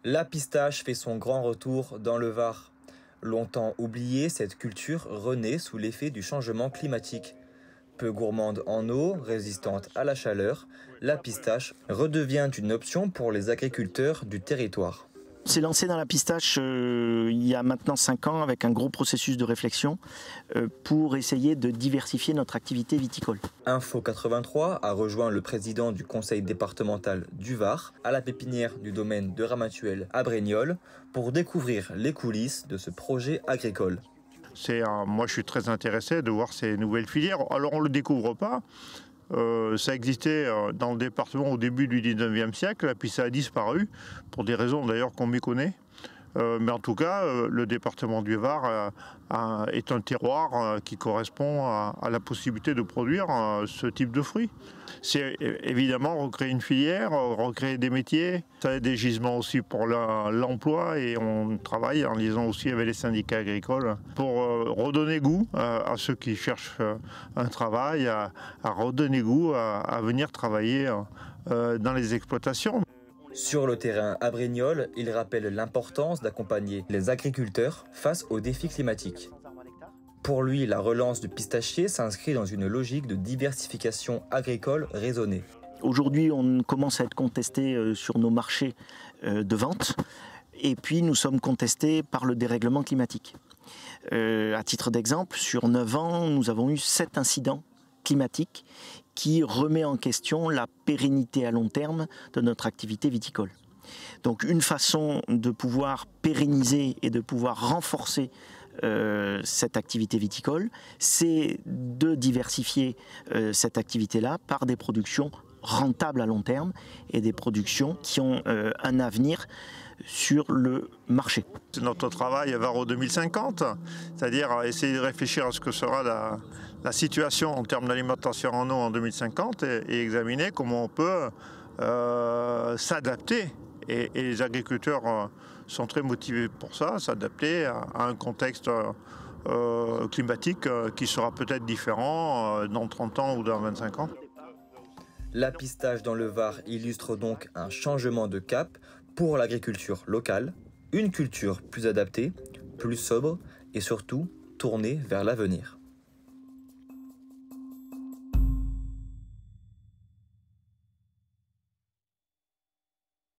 La pistache fait son grand retour dans le Var. Longtemps oubliée, cette culture renaît sous l'effet du changement climatique. Peu gourmande en eau, résistante à la chaleur, la pistache redevient une option pour les agriculteurs du territoire. On s'est lancé dans la pistache il y a maintenant 5 ans avec un gros processus de réflexion pour essayer de diversifier notre activité viticole. Info 83 a rejoint le président du conseil départemental du Var à la pépinière du domaine de Ramatuelle à Brignoles pour découvrir les coulisses de ce projet agricole. Moi, je suis très intéressé de voir ces nouvelles filières. Alors, on ne le découvre pas. Ça existait dans le département au début du 19e siècle, puis ça a disparu, pour des raisons d'ailleurs qu'on méconnaît. Mais en tout cas, le département du Var est un terroir qui correspond à la possibilité de produire ce type de fruits. C'est évidemment recréer une filière, recréer des métiers, ça a des gisements aussi pour l'emploi et on travaille en liaison aussi avec les syndicats agricoles pour redonner goût à ceux qui cherchent un travail, à redonner goût à venir travailler dans les exploitations. Sur le terrain à Brignoles, il rappelle l'importance d'accompagner les agriculteurs face aux défis climatiques. Pour lui, la relance du pistachier s'inscrit dans une logique de diversification agricole raisonnée. Aujourd'hui, on commence à être contesté sur nos marchés de vente et puis nous sommes contestés par le dérèglement climatique. À titre d'exemple, sur 9 ans, nous avons eu 7 incidents climatiques qui remet en question la pérennité à long terme de notre activité viticole. Donc une façon de pouvoir pérenniser et de pouvoir renforcer cette activité viticole, c'est de diversifier cette activité-là par des productions rentables à long terme et des productions qui ont un avenir sur le marché. C'est notre travail Varo 2050, c'est-à-dire essayer de réfléchir à ce que sera la situation en termes d'alimentation en eau en 2050 et examiner comment on peut s'adapter. Et les agriculteurs sont très motivés pour ça, s'adapter à un contexte climatique qui sera peut-être différent dans 30 ans ou dans 25 ans. La pistache dans le Var illustre donc un changement de cap pour l'agriculture locale, une culture plus adaptée, plus sobre et surtout tournée vers l'avenir.